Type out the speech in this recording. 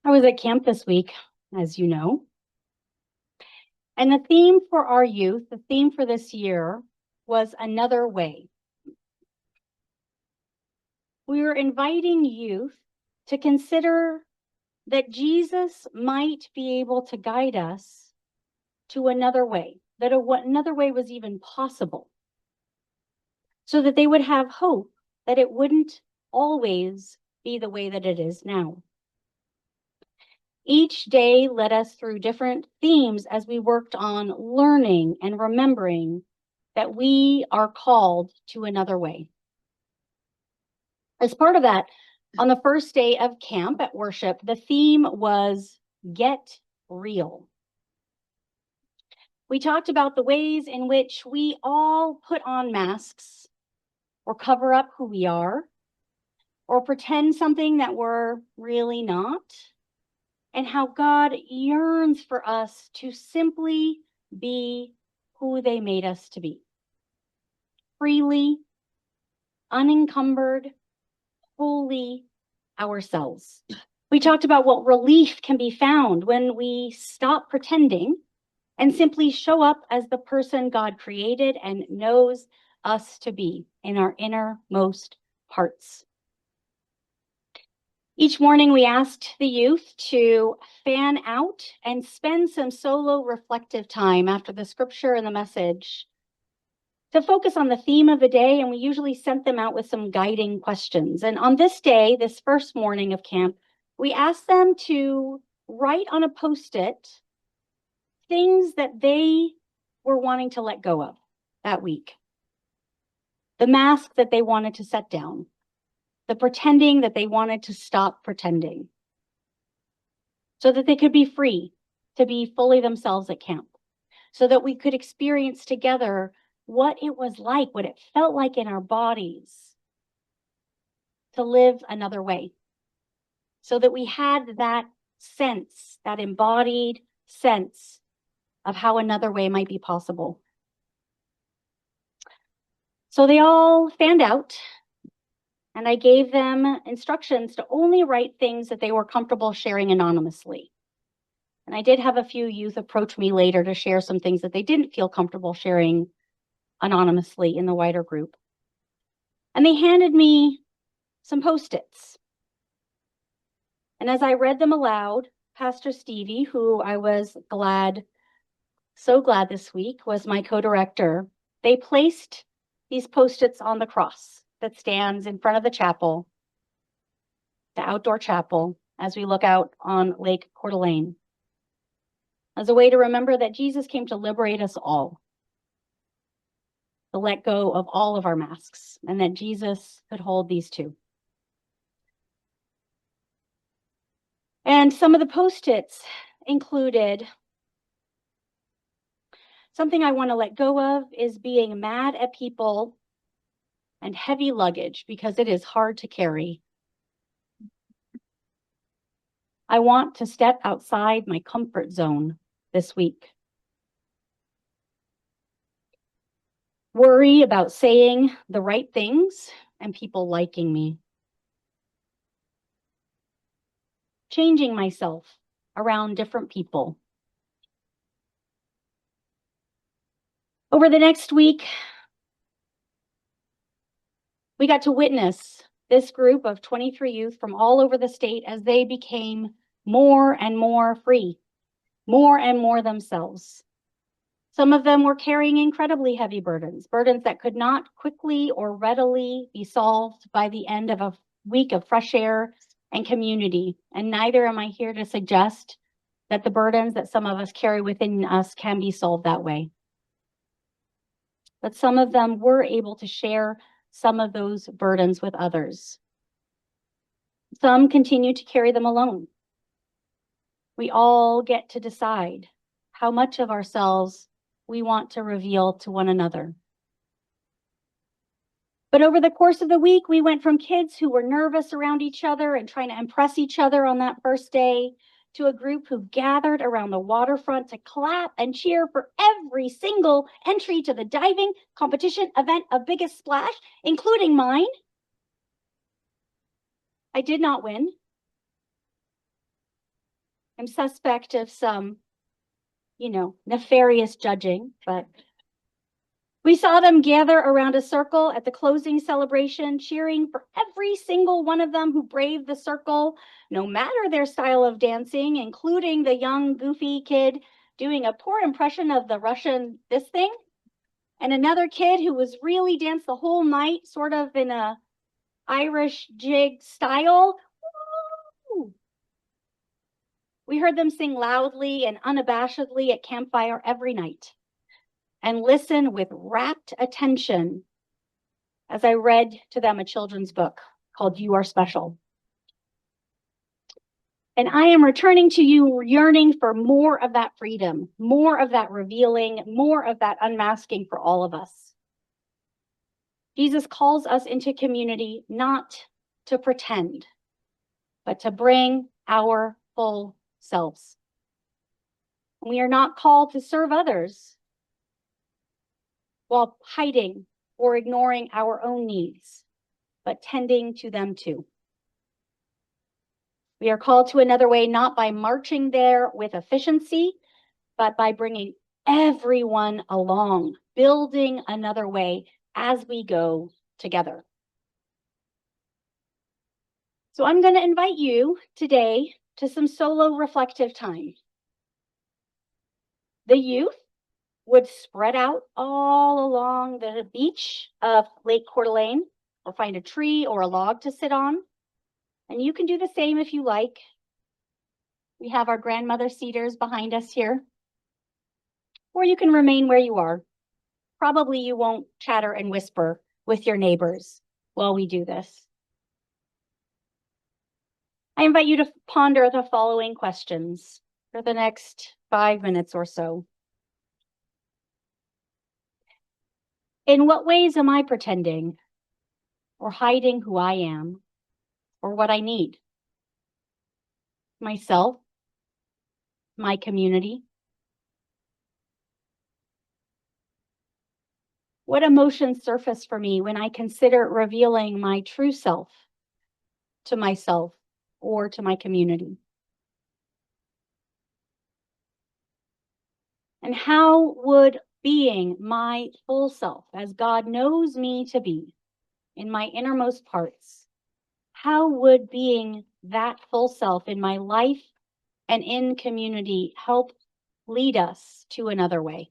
I was at camp this week, as you know, and the theme for our youth, the theme for this year was another way. We were inviting youth to consider that Jesus might be able to guide us to another way, that another way was even possible, so that they would have hope that it wouldn't always be the way that it is now. Each day led us through different themes as we worked on learning and remembering that we are called to another way. As part of that, on the first day of camp at worship, the theme was Get Real. We talked about the ways in which we all put on masks or cover up who we are or pretend something that we're really not, and how God yearns for us to simply be who they made us to be. Freely, unencumbered, wholly ourselves. We talked about what relief can be found when we stop pretending and simply show up as the person God created and knows us to be in our innermost parts. Each morning, we asked the youth to fan out and spend some solo reflective time after the scripture and the message to focus on the theme of the day, and we usually sent them out with some guiding questions. And on this day, this first morning of camp, we asked them to write on a Post-it things that they were wanting to let go of that week. The mask that they wanted to set down. The pretending that they wanted to stop pretending, so that they could be free to be fully themselves at camp, so that we could experience together what it was like, what it felt like in our bodies to live another way, so that we had that sense, that embodied sense of how another way might be possible. So they all fanned out, and I gave them instructions to only write things that they were comfortable sharing anonymously. And I did have a few youth approach me later to share some things that they didn't feel comfortable sharing anonymously in the wider group. And they handed me some Post-its. And as I read them aloud, Pastor Stevie, who I was so glad this week was my co-director, they placed these Post-its on the cross that stands in front of the chapel, the outdoor chapel, as we look out on Lake Coeur d'Alene, as a way to remember that Jesus came to liberate us all, to let go of all of our masks, and that Jesus could hold these too. And some of the Post-its included, something I want to let go of is being mad at people and heavy luggage, because it is hard to carry. I want to step outside my comfort zone this week. Worry about saying the right things and people liking me. Changing myself around different people. Over the next week, we got to witness this group of 23 youth from all over the state as they became more and more free, more and more themselves. Some of them were carrying incredibly heavy burdens that could not quickly or readily be solved by the end of a week of fresh air and community. And neither am I here to suggest that the burdens that some of us carry within us can be solved that way. But some of them were able to share some of those burdens with others. Some continue to carry them alone. We all get to decide how much of ourselves we want to reveal to one another. But over the course of the week, we went from kids who were nervous around each other and trying to impress each other on that first day to a group who gathered around the waterfront to clap and cheer for every single entry to the diving competition event of Biggest Splash, including mine. I did not win. I'm suspect of some, nefarious judging, but we saw them gather around a circle at the closing celebration, cheering for every single one of them who braved the circle, no matter their style of dancing, including the young, goofy kid doing a poor impression of the Russian this thing, and another kid who was really danced the whole night, sort of in a Irish jig style. Woo! We heard them sing loudly and unabashedly at campfire every night and listen with rapt attention as I read to them a children's book called You Are Special. And I am returning to you yearning for more of that freedom, more of that revealing, more of that unmasking for all of us. Jesus calls us into community not to pretend, but to bring our full selves. We are not called to serve others while hiding or ignoring our own needs, but tending to them too. We are called to another way, not by marching there with efficiency, but by bringing everyone along, building another way as we go together. So I'm going to invite you today to some solo reflective time. The youth would spread out all along the beach of Lake Coeur d'Alene, or find a tree or a log to sit on. And you can do the same if you like. We have our grandmother cedars behind us here. Or you can remain where you are. Probably you won't chatter and whisper with your neighbors while we do this. I invite you to ponder the following questions for the next 5 minutes or so. In what ways am I pretending or hiding who I am or what I need? Myself, my community. What emotions surface for me when I consider revealing my true self to myself or to my community? And how would being my full self, as God knows me to be, in my innermost parts, how would being that full self in my life and in community help lead us to another way?